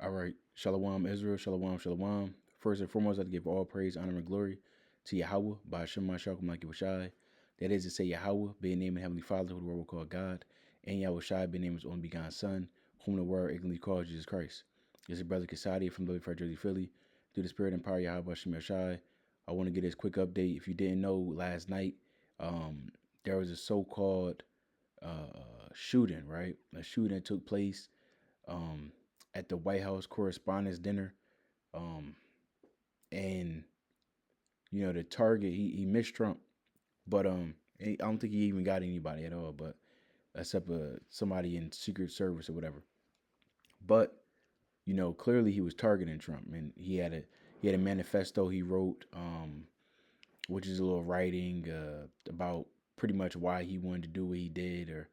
All right. Shalom, Israel. Shalom, shalom. First and foremost, I'd give all praise, honor, and glory to Yahweh by Hashem Mashiach like Yahushai. That is to say, Yahweh, being named Heavenly Father, who the world will call God, and Yahushai, being named His only begotten Son, whom the world ignorantly calls Jesus Christ. This is Brother Kasadi from Louisville, Jersey, Philly. Through the Spirit and power of Yahweh Hashem Yahshai, I want to get this quick update. If you didn't know, last night there was a so-called shooting, right? A shooting that took place um, at the White House Correspondents' Dinner, um, and the target he missed Trump, but I don't think he even got anybody at all, but except somebody in Secret Service or whatever. But clearly he was targeting Trump, and he had a manifesto he wrote, which is a little writing about pretty much why he wanted to do what he did, or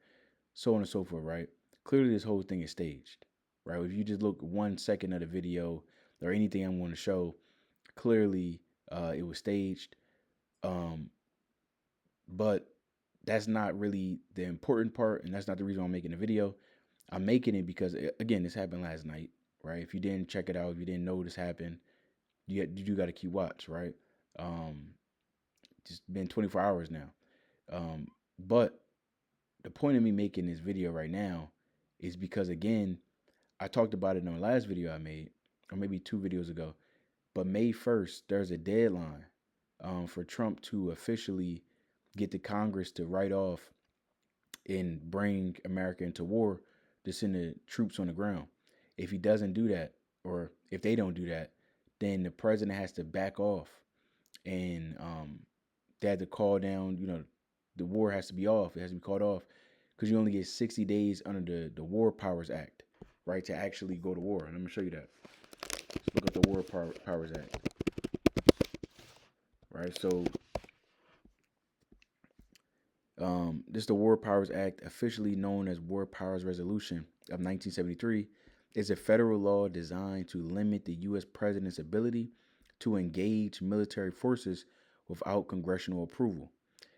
so on and so forth, right? Clearly, this whole thing is staged, right? If you just look 1 second of the video or anything I'm going to show, clearly it was staged. But that's not really the important part, and that's not the reason I'm making the video. I'm making it because, again, this happened last night, right? If you didn't check it out, if you didn't know this happened, you do got to keep watch, right? Just been 24 hours now. But the point of me making this video right now is because, again, I talked about it in the last video I made, or maybe 2 videos ago. But May 1st, there's a deadline for Trump to officially get the Congress to write off and bring America into war to send the troops on the ground. If he doesn't do that, or if they don't do that, then the president has to back off, and they had to call down, the war has to be off. It has to be called off because you only get 60 days under the War Powers Act, right, to actually go to war. And I'm going to show you that. Let's look up the War Powers Act. Right, so this is the War Powers Act, officially known as War Powers Resolution of 1973. Is a federal law designed to limit the U.S. president's ability to engage military forces without congressional approval.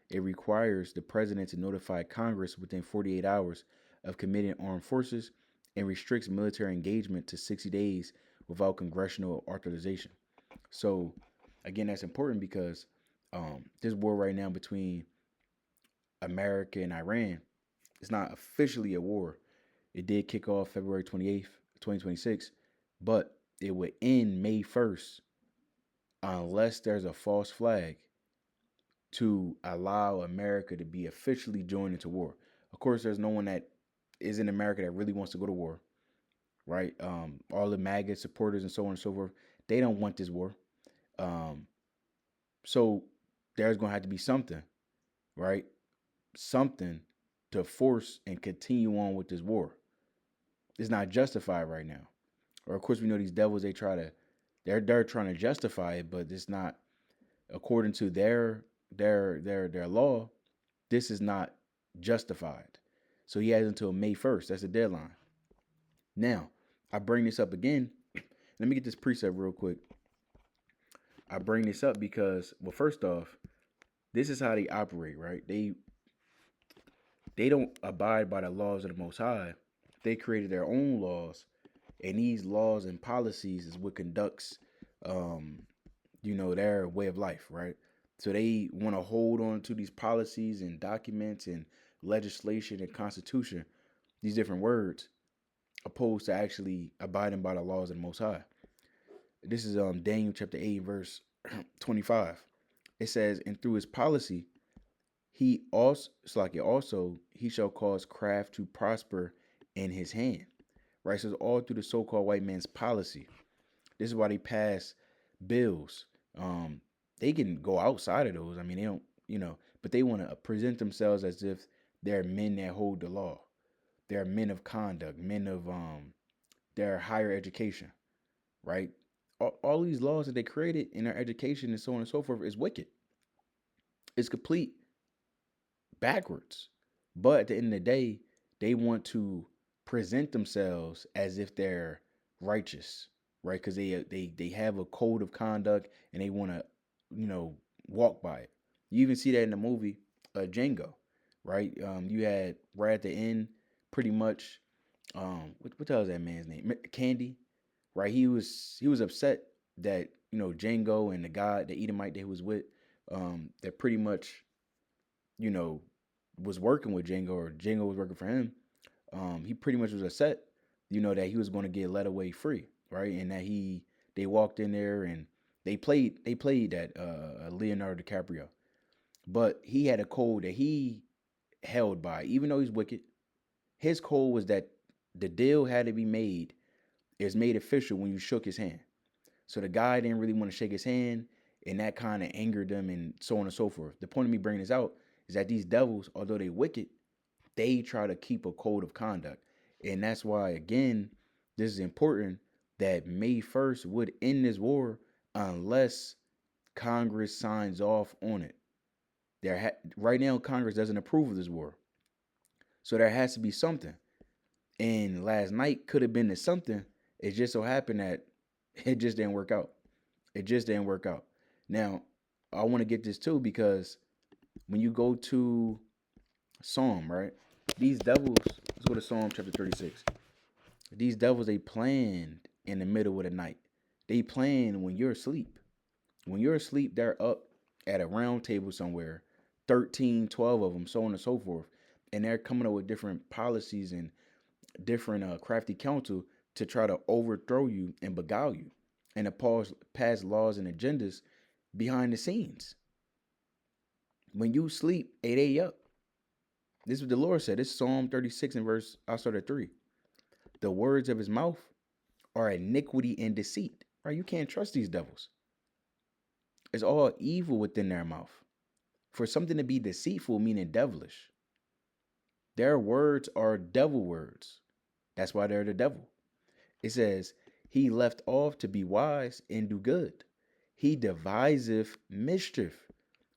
It requires the president to notify Congress within 48 hours of committing armed forces and restricts military engagement to 60 days without congressional authorization. So, again, that's important because this war right now between America and Iran, it's not officially a war. It did kick off February 28th, 2026, but it would end May 1st unless there's a false flag to allow America to be officially joined into war. Of course, there's no one that is in America that really wants to go to war, right? All the MAGA supporters and so on and so forth, they don't want this war. So there's going to have to be something, right? Something to force and continue on with this war. It's not justified right now. Or of course we know these devils, they're trying to justify it, but it's not according to their law. This is not justified. So he has until May 1st. That's the deadline. Now, I bring this up again. Let me get this precept real quick. I bring this up because, well, first off, this is how they operate, right? They don't abide by the laws of the Most High. They created their own laws, and these laws and policies is what conducts, their way of life, right? So they want to hold on to these policies and documents and legislation and constitution, these different words, opposed to actually abiding by the laws of the Most High. This is Daniel chapter 8, verse 25. It says, and through his policy, he shall cause craft to prosper in his hand. Right? So it's all through the so-called white man's policy. This is why they pass bills. They can go outside of those. I mean, they don't, but they want to present themselves as if they're men that hold the law. They're men of conduct, men of their higher education, right? All these laws that they created in their education and so on and so forth is wicked. It's complete backwards. But at the end of the day, they want to present themselves as if they're righteous, right? Because they have a code of conduct and they want to, walk by it. You even see that in the movie Django, right? You had right at the end, pretty much, what the hell is that man's name? Candy, right? He was upset that Django and the guy, the Edomite that he was with, that pretty much you know was working with Django, or Django was working for him. He pretty much was upset, that he was going to get led away free, right? And that they walked in there and they played that Leonardo DiCaprio, but he had a code that he held by, even though he's wicked. His code was that the deal had to be made. It's made official when you shook his hand. So the guy didn't really want to shake his hand, and that kind of angered them, and so on and so forth. The point of me bringing this out is that these devils, although they wicked, they try to keep a code of conduct. And that's why, again, this is important that May 1st would end this war unless Congress signs off on it. Right now, Congress doesn't approve of this war. So there has to be something. And last night could have been the something. It just so happened that it just didn't work out. It just didn't work out. Now, I want to get this too, because when you go to Psalm, right? These devils, let's go to Psalm chapter 36. These devils, they planned in the middle of the night. They plan when you're asleep. When you're asleep, they're up at a round table somewhere, 13, 12 of them, so on and so forth. And they're coming up with different policies and different crafty counsel to try to overthrow you and beguile you and to pass laws and agendas behind the scenes. When you sleep, they up. This is what the Lord said. This is Psalm 36 and verse, I'll start at 3. The words of his mouth are iniquity and deceit. Right? You can't trust these devils. It's all evil within their mouth. For something to be deceitful, meaning devilish, their words are devil words. That's why they're the devil. It says, he left off to be wise and do good. He deviseth mischief.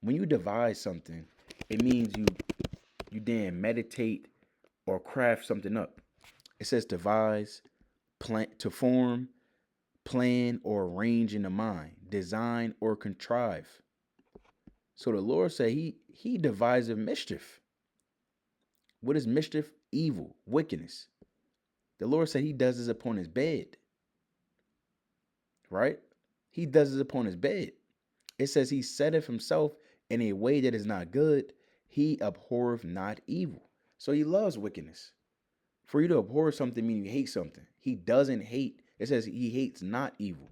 When you devise something, it means you then meditate or craft something up. It says devise, to form, plan, or arrange in the mind, design or contrive. So the Lord said he deviseth mischief. What is mischief? Evil, wickedness. The Lord said he does this upon his bed. Right? He does this upon his bed. It says he setteth himself in a way that is not good. He abhorreth not evil. So he loves wickedness. For you to abhor something means you hate something. He doesn't hate. It says he hates not evil.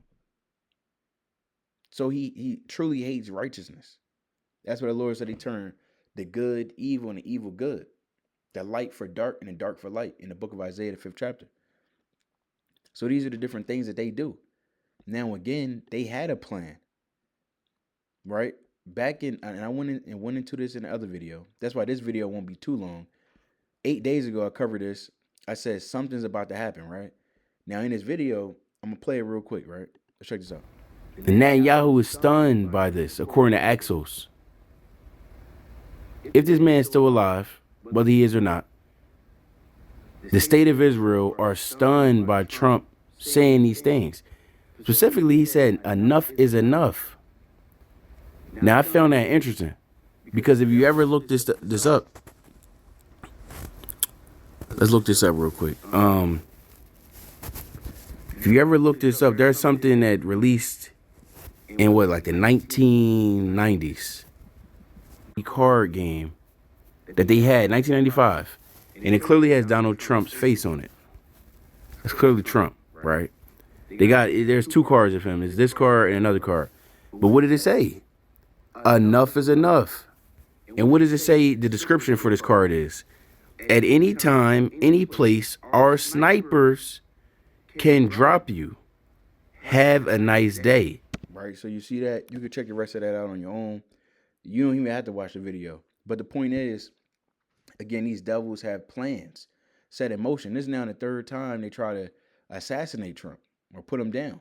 So he truly hates righteousness. That's what the Lord said. He turned the good evil and the evil good. The light for dark and the dark for light in the book of Isaiah, the 5th chapter. So these are the different things that they do. Now, again, they had a plan, right? Back in, and I went into this in the other video. That's why this video won't be too long. 8 days ago, I covered this. I said something's about to happen, right? Now, in this video, I'm going to play it real quick, right? Let's check this out. And Netanyahu is stunned by this, according to Axios. If this man is still alive, whether he is or not, the state of Israel are stunned by Trump saying these things. Specifically, he said, enough is enough. Now, I found that interesting because if you ever look this up, let's look this up real quick. If you ever look this up, there's something that released in like the 1990s card game that they had in 1995, and it clearly has Donald Trump's face on it. It's clearly Trump, right? There's two cards of him. It's this card and another card. But what did it say? Enough is enough. And what does it say the description for this card is? At any time, any place, our snipers can drop you. Have a nice day. Right, so you see that? You can check the rest of that out on your own. You don't even have to watch the video. But the point is, again, these devils have plans set in motion. This is now the third time they try to assassinate Trump or put him down.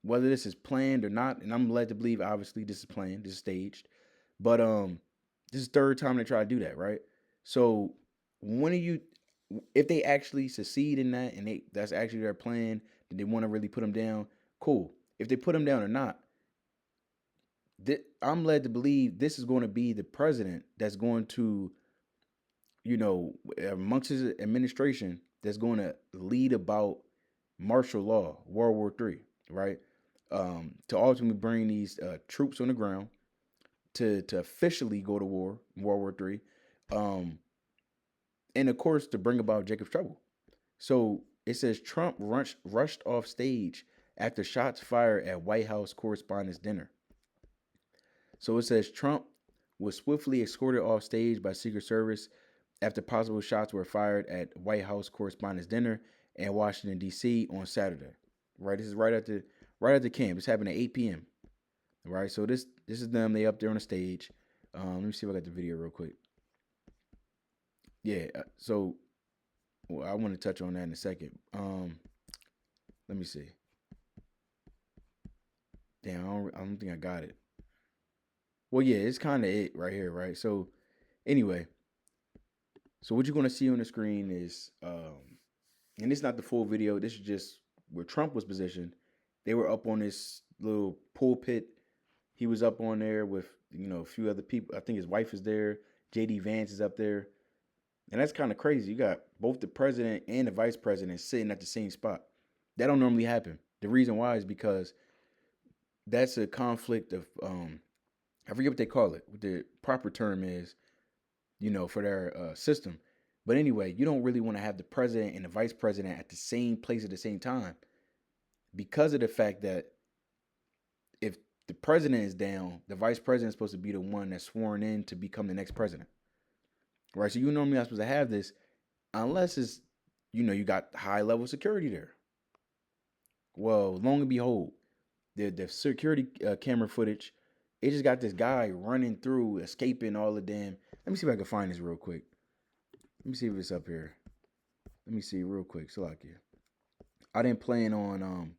Whether this is planned or not, and I'm led to believe, obviously, this is planned, this is staged. But this is the third time they try to do that, right? So if they actually succeed in that, and that's actually their plan, that they want to really put him down, cool. If they put him down or not, I'm led to believe this is going to be the president that's going to, amongst his administration, that's going to lead about martial law, World War III, right? To ultimately bring these troops on the ground to officially go to war, World War III, um, and of course to bring about Jacob's trouble. So it says Trump rushed off stage after shots fired at White House Correspondents' Dinner. So it says Trump was swiftly escorted off stage by Secret Service after possible shots were fired at White House Correspondents' Dinner in Washington D.C. on Saturday. Right, this is right at the camp. This happened at 8 p.m. Right, so this is them. They up there on the stage. Let me see if I got the video real quick. Yeah, so well, I want to touch on that in a second. Let me see. Damn, I don't think I got it. Well, yeah, it's kind of it right here, right? So, anyway, so what you're gonna see on the screen is, and it's not the full video. This is just where Trump was positioned. They were up on this little pulpit. He was up on there with a few other people. I think his wife is there. JD Vance is up there, and that's kind of crazy. You got both the president and the vice president sitting at the same spot. That don't normally happen. The reason why is because that's a conflict of I forget what they call it. What the proper term is, for their system. But anyway, you don't really want to have the president and the vice president at the same place at the same time because of the fact that if the president is down, the vice president is supposed to be the one that's sworn in to become the next president, right? So you normally not supposed to have this unless it's, you got high level security there. Well, long and behold, the security camera footage, it just got this guy running through, escaping all the damn. Let me see if I can find this real quick. Let me see if it's up here. Let me see real quick. Salakia. I didn't plan on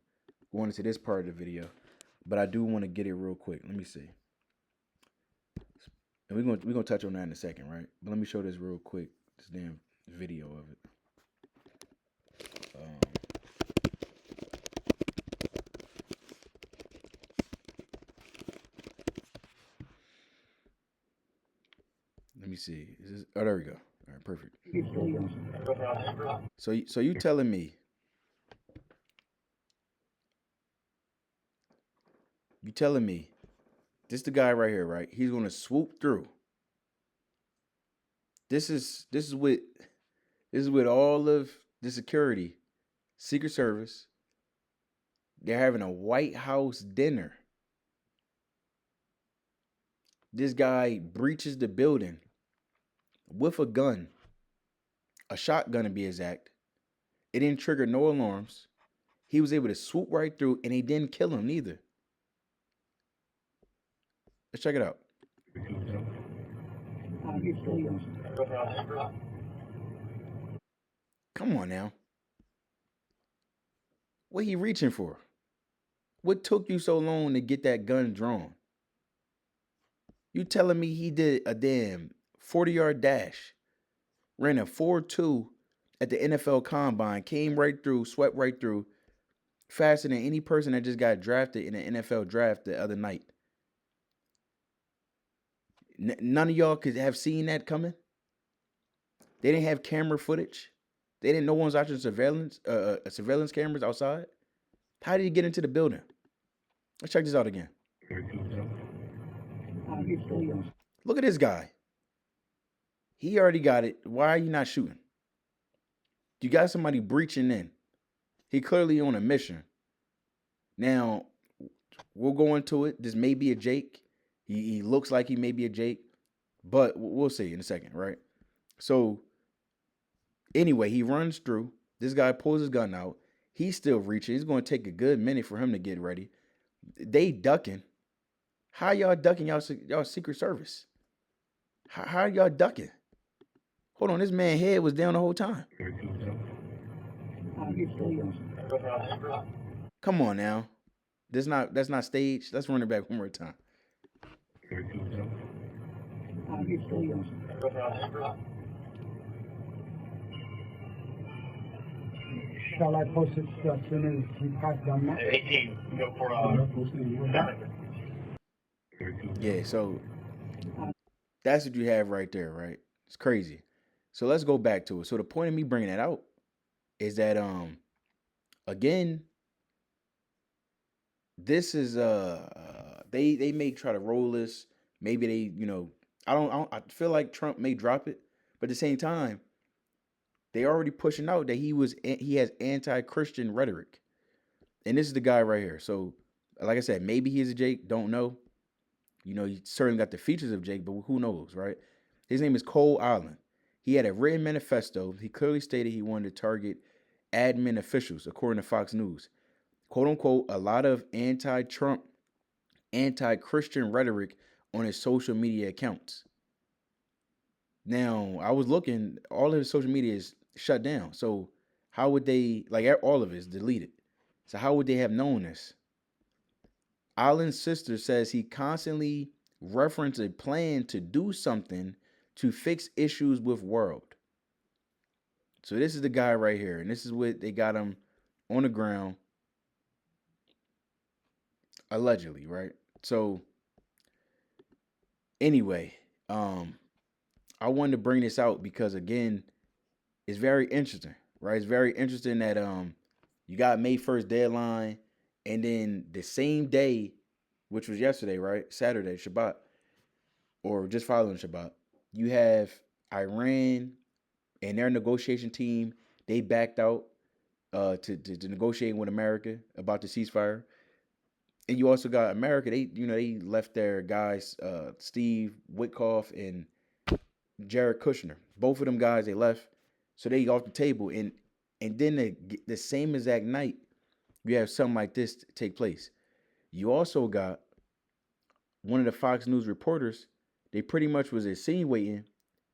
going into this part of the video, but I do want to get it real quick. Let me see. And we're gonna touch on that in a second, right? But let me show this real quick. This damn video of it. Let me see. Is this, oh, there we go. All right, perfect. So you telling me? You telling me? This the guy right here, right? He's gonna swoop through. This is with all of the security, Secret Service. They're having a White House dinner. This guy breaches the building with a gun, a shotgun to be exact. It didn't trigger no alarms. He was able to swoop right through, and they didn't kill him neither. Let's check it out. Come on now. What he reaching for? What took you so long to get that gun drawn? You telling me he did a damn 40-yard dash, ran a 4.2 at the NFL Combine, came right through, swept right through, faster than any person that just got drafted in the NFL draft the other night. None of y'all could have seen that coming. They didn't have camera footage. They didn't. No one's watching surveillance cameras outside. How did he get into the building? Let's check this out again. Look at this guy. He already got it. Why are you not shooting? You got somebody breaching in. He clearly on a mission. Now, we'll go into it. This may be a Jake. He looks like he may be a Jake, but we'll see in a second, right? So, anyway, he runs through. This guy pulls his gun out. He's still reaching. It's going to take a good minute for him to get ready. They ducking. How y'all ducking y'all Secret Service? How y'all ducking? Hold on, this man's head was down the whole time. Come on now. That's not staged. Let's run it back one more time. Shall I post it as soon as we pass down that? 18, go for Yeah, so that's what you have right there, right? It's crazy. So let's go back to it. So the point of me bringing that out is that Again, this is they may try to roll this. Maybe they, I feel like Trump may drop it, but at the same time, they already pushing out that he has anti-Christian rhetoric. And this is the guy right here. So, like I said, maybe he's a Jake, don't know. He certainly got the features of Jake, but who knows, right? His name is Cole Allen. He had a written manifesto. He clearly stated he wanted to target admin officials, according to Fox News. Quote unquote, a lot of anti-Trump, anti-Christian rhetoric on his social media accounts. Now, I was looking, all of his social media is shut down. So how would they, like all of it is deleted. So how would they have known this? Allen's sister says he constantly referenced a plan to do something to fix issues with world. So this is the guy right here. And this is what they got him on the ground. Allegedly, right? So anyway, I wanted to bring this out because again, it's very interesting, right? It's very interesting that you got May 1st deadline, and then the same day, which was yesterday, right? Saturday, Shabbat, or just following Shabbat, you have Iran and their negotiation team. They backed out to negotiate with America about the ceasefire. And you also got America. They left their guys, Steve Witkoff and Jared Kushner. Both of them guys, they left, so they off the table. And then the same exact night, you have something like this take place. You also got one of the Fox News reporters. They pretty much was insinuating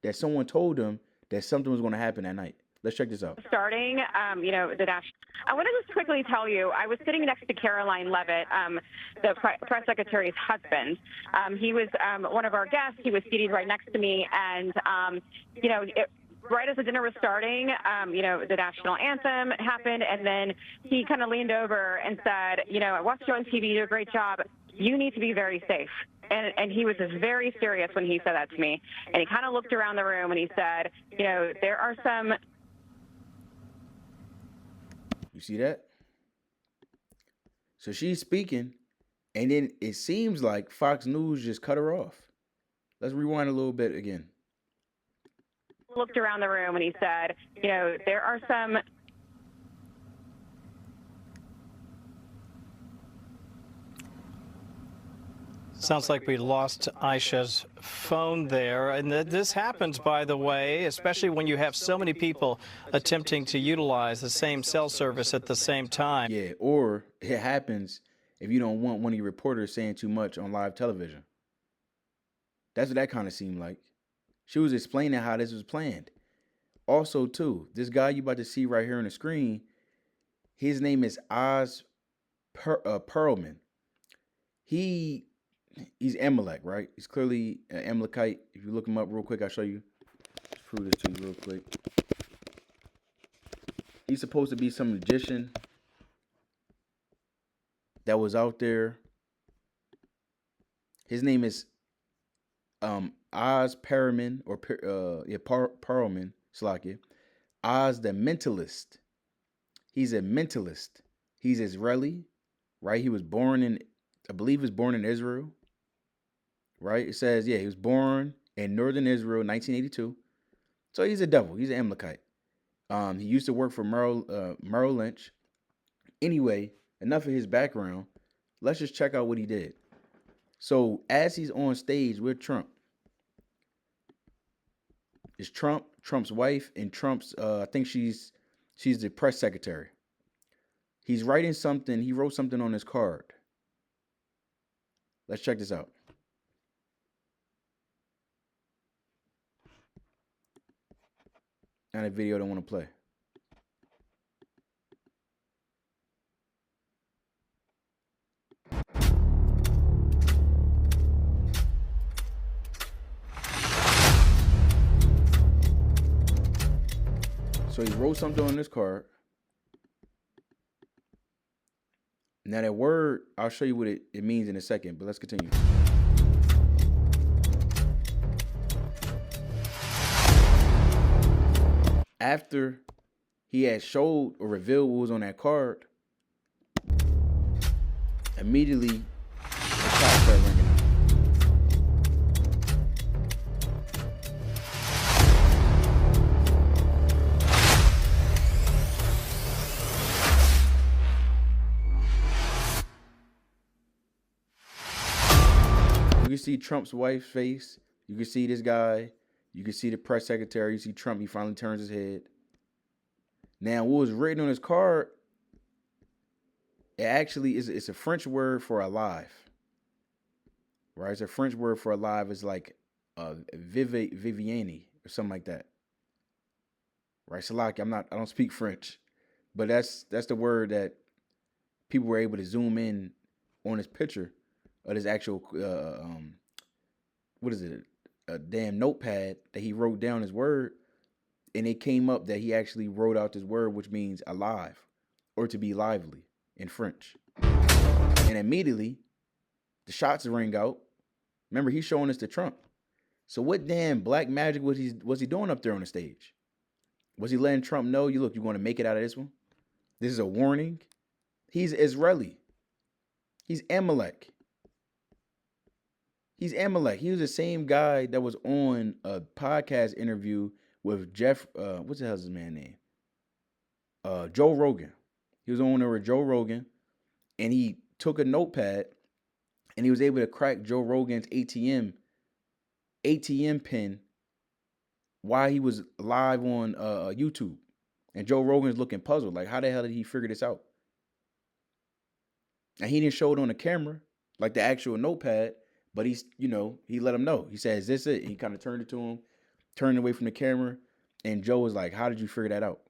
that someone told them that something was going to happen that night. Let's check this out. Starting, the national. I want to just quickly tell you, I was sitting next to Caroline Levitt, the press secretary's husband. He was one of our guests. He was seated right next to me, and right as the dinner was starting, the national anthem happened, and then he kind of leaned over and said, I watched you on TV, you do a great job. You need to be very safe. And he was just very serious when he said that to me. And he kind of looked around the room and he said, there are some. You see that? So she's speaking, and then it seems like Fox News just cut her off. Let's rewind a little bit again. Looked around the room and he said, there are some. Sounds like we lost Aisha's phone there. And this happens, by the way, especially when you have so many people attempting to utilize the same cell service at the same time. Yeah, or it happens if you don't want one of your reporters saying too much on live television. That's what that kind of seemed like. She was explaining how this was planned. Also, too, this guy you about to see right here on the screen, his name is Oz Perlman. He's Amalek, right? He's clearly an Amalekite. If you look him up real quick, I'll show you. Let's prove this to you real quick. He's supposed to be some magician that was out there. His name is Oz Perlman, or Perlman, Slakia. Oz the mentalist. He's a mentalist. He's Israeli, right? He was born in, I believe he was born in Israel. Right? It says, he was born in northern Israel in 1982. So he's a devil. He's an Amalekite. He used to work for Merrill Lynch. Anyway, enough of his background. Let's just check out what he did. So as he's on stage with Trump, it's Trump's wife, and Trump's, I think she's the press secretary. He's writing something. He wrote something on his card. Let's check this out. And a video I don't want to play. So he wrote something on this card. Now that word, I'll show you what it means in a second, but let's continue. After he had showed or revealed what was on that card, Immediately, the shots start ringing out. You can see Trump's wife's face. You can see this guy. You can see the press secretary. You see Trump. He finally turns his head. Now, what was written on his card? It actually is. It's a French word for alive, right? It's a French word for alive. It's like Viviani or something like that, right? Salaki. I don't speak French, but that's the word that people were able to zoom in on this picture of this actual what is it? A damn notepad that he wrote down his word, and it came up that he actually wrote out this word, which means alive or to be lively in French. And immediately, the shots ring out. Remember, he's showing this to Trump. So what damn black magic was he doing up there on the stage? Was he letting Trump know, you want to make it out of this one? This is a warning. He's Israeli. He's Amalek. He's Amalek. He was the same guy that was on a podcast interview with what's the hell's his man name? Joe Rogan. He was on there with Joe Rogan, and he took a notepad and he was able to crack Joe Rogan's ATM pin while he was live on YouTube. And Joe Rogan's looking puzzled, like, how the hell did he figure this out? And he didn't show it on the camera, like the actual notepad, but he let him know. He said, "Is this it?" And he kind of turned it to him, turned away from the camera, and Joe was like, "How did you figure that out?"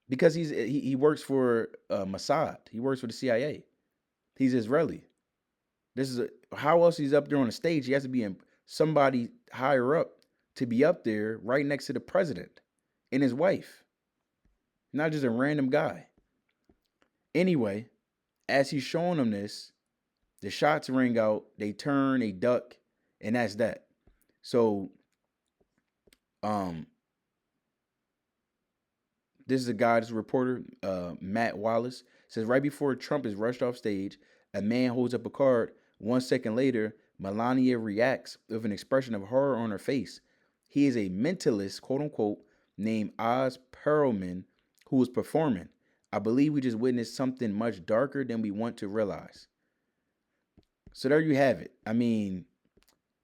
Because he works for Mossad. He works for the CIA. He's Israeli. How else he's up there on the stage? He has to be in somebody higher up to be up there right next to the president and his wife, not just a random guy. Anyway, as he's showing them this, the shots ring out, they turn, they duck, and that's that. So, this is a guy, this reporter, Matt Wallace, says right before Trump is rushed off stage, a man holds up a card. 1 second later, Melania reacts with an expression of horror on her face. He is a mentalist, quote unquote, named Oz Perelman, who is performing. I believe we just witnessed something much darker than we want to realize. So there you have it. I mean,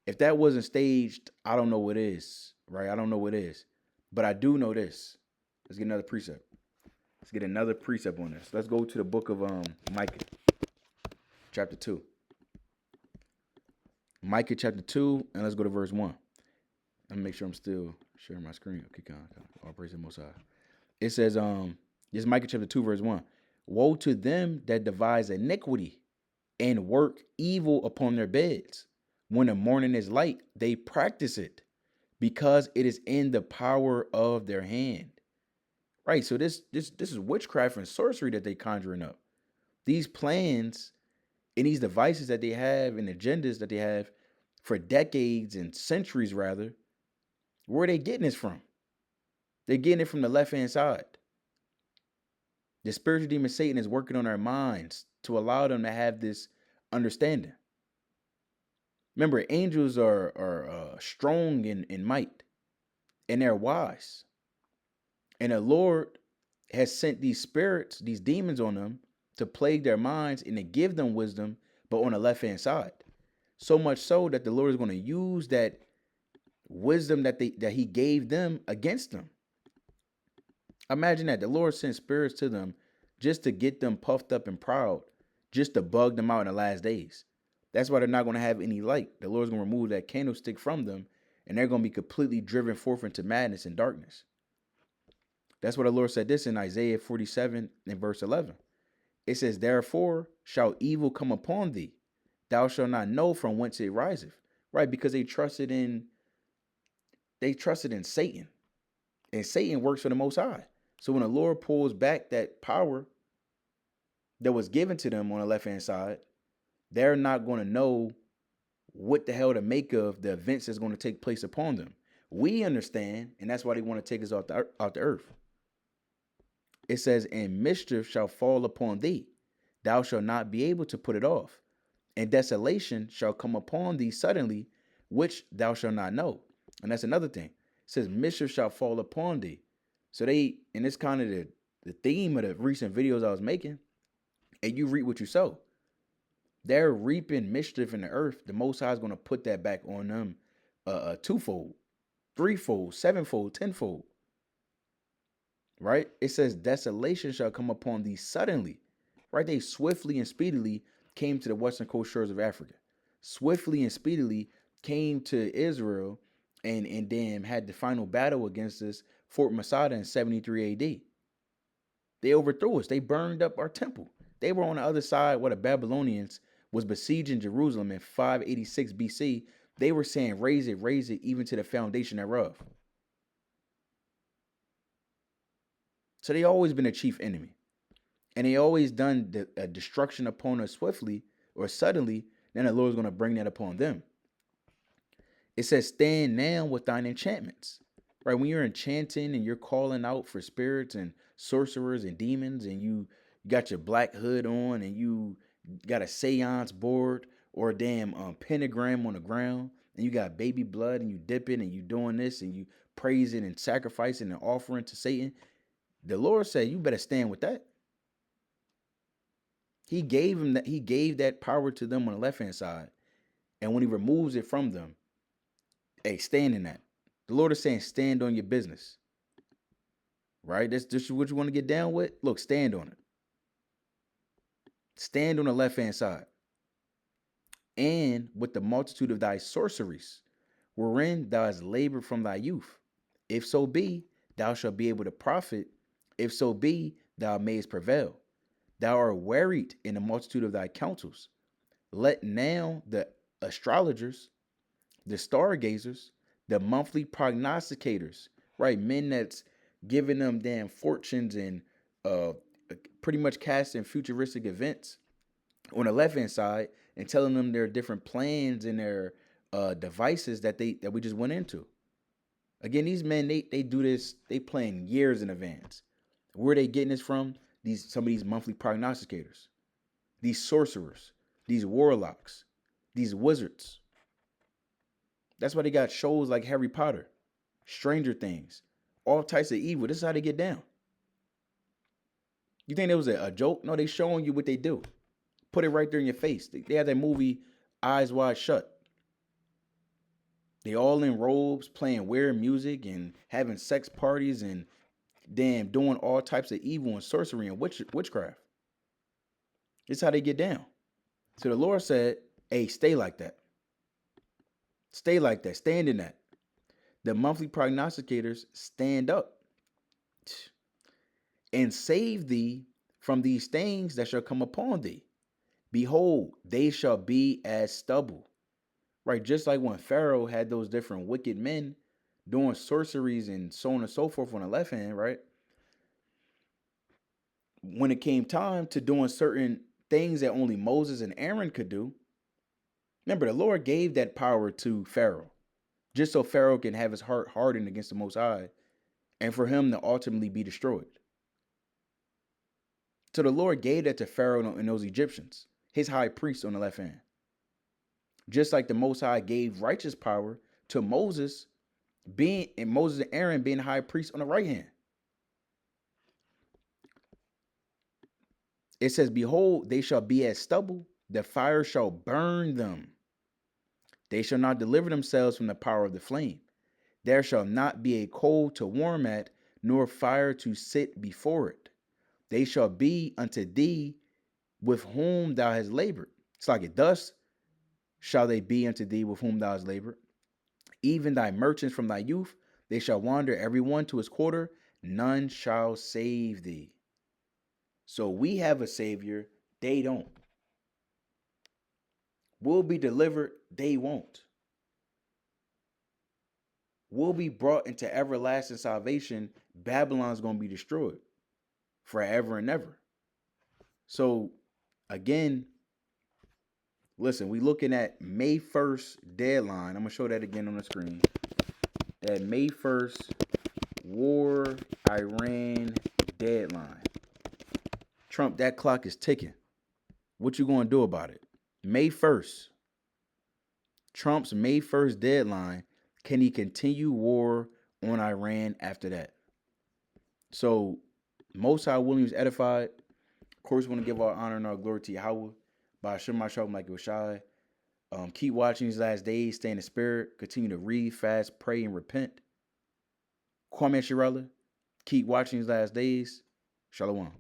if that wasn't staged, I don't know what is, right? I don't know what is. But I do know this. Let's get another precept. Let's get another precept on this. Let's go to the book of Micah, chapter 2. Micah chapter 2, and let's go to verse 1. Let me make sure I'm still sharing my screen. Okay, I'll praise the Most High. It says, this is Micah chapter 2, verse 1. Woe to them that devise iniquity and work evil upon their beds. When the morning is light, they practice it, because it is in the power of their hand. Right, so this is witchcraft and sorcery that they conjuring up. These plans and these devices that they have and agendas that they have for decades and centuries, rather, where are they getting this from? They're getting it from the left-hand side. The spiritual demon Satan is working on our minds to allow them to have this understanding. Remember, angels are strong in might, and they're wise. And the Lord has sent these spirits, these demons on them to plague their minds and to give them wisdom, but on the left-hand side. So much so that the Lord is going to use that wisdom that he gave them against them. Imagine that. The Lord sent spirits to them just to get them puffed up and proud, just to bug them out in the last days. That's why they're not going to have any light. The Lord's going to remove that candlestick from them, and they're going to be completely driven forth into madness and darkness. That's what the Lord said this in Isaiah 47 and verse 11. It says, therefore shall evil come upon thee. Thou shalt not know from whence it riseth. Right? Because they trusted in Satan. And Satan works for the Most High. So when the Lord pulls back that power that was given to them on the left-hand side, they're not going to know what the hell to make of the events that's going to take place upon them. We understand, and that's why they want to take us out the earth. It says, and mischief shall fall upon thee. thou shalt not be able to put it off. And desolation shall come upon thee suddenly, which thou shalt not know. And that's another thing. It says, mischief shall fall upon thee. So and it's kind of the theme of the recent videos I was making, and you reap what you sow. They're reaping mischief in the earth. The Most High is going to put that back on them twofold, threefold, sevenfold, tenfold. Right? It says, desolation shall come upon thee suddenly. Right? They swiftly and speedily came to the western coast shores of Africa. Swiftly and speedily came to Israel and then had the final battle against us, Fort Masada in 73 AD. They overthrew us. They burned up our temple. They were on the other side where the Babylonians was besieging Jerusalem in 586 BC. They were saying, raise it, even to the foundation thereof. So they always been a chief enemy. And they always done the destruction upon us swiftly or suddenly. Then the Lord's going to bring that upon them. It says, stand now with thine enchantments. Right? When you're enchanting and you're calling out for spirits and sorcerers and demons, and you got your black hood on and you got a seance board or a damn pentagram on the ground, and you got baby blood and you dip it and you doing this and you praising and sacrificing and offering to Satan, the Lord said, you better stand with that. He gave that power to them on the left-hand side. And when he removes it from them, hey, stand in that. The Lord is saying, stand on your business. Right? That's just what you want to get down with. Look, stand on it. Stand on the left-hand side. And with the multitude of thy sorceries, wherein thou hast labored from thy youth. If so be, thou shalt be able to profit. If so be, thou mayest prevail. Thou art wearied in the multitude of thy counsels. Let now the astrologers, the stargazers, the monthly prognosticators, right? Men that's giving them damn fortunes and pretty much casting futuristic events on the left-hand side and telling them their different plans and their devices that we just went into. Again, these men, they do this, they plan years in advance. Where are they getting this from? Some of these monthly prognosticators, these sorcerers, these warlocks, these wizards. That's why they got shows like Harry Potter, Stranger Things, all types of evil. This is how they get down. You think it was a joke? No, they showing you what they do. Put it right there in your face. They had that movie Eyes Wide Shut. They all in robes, playing weird music and having sex parties and damn doing all types of evil and sorcery and witchcraft. It's how they get down. So the Lord said, hey, stay like that. Stay like that. Stand in that. The monthly prognosticators stand up and save thee from these things that shall come upon thee. Behold, they shall be as stubble. Right? Just like when Pharaoh had those different wicked men doing sorceries and so on and so forth on the left hand, right? When it came time to doing certain things that only Moses and Aaron could do, remember, the Lord gave that power to Pharaoh, just so Pharaoh can have his heart hardened against the Most High and for him to ultimately be destroyed. So the Lord gave that to Pharaoh and those Egyptians, his high priest on the left hand. Just like the Most High gave righteous power to Moses and Aaron being high priest on the right hand. It says, behold, they shall be as stubble, the fire shall burn them. They shall not deliver themselves from the power of the flame. There shall not be a coal to warm at, nor fire to sit before it. They shall be unto thee with whom thou hast labored. It's like it thus shall they be unto thee with whom thou hast labored. Even thy merchants from thy youth, they shall wander every one to his quarter. None shall save thee. So we have a savior, they don't. We'll be delivered, they won't. We'll be brought into everlasting salvation. Babylon's going to be destroyed forever and ever. So again, listen, we looking at May 1st deadline. I'm going to show that again on the screen. That May 1st war Iran deadline. Trump, that clock is ticking. What you gonna do about it? May 1st. Trump's May 1st deadline. Can he continue war on Iran after that? So, Most High Williams edified. Of course, we want to give our honor and our glory to Yahweh. By Hashem Mashal Mike Shai. Keep watching these last days. Stay in the spirit. Continue to read, fast, pray, and repent. Kwame Shirella. Keep watching these last days. Shalom.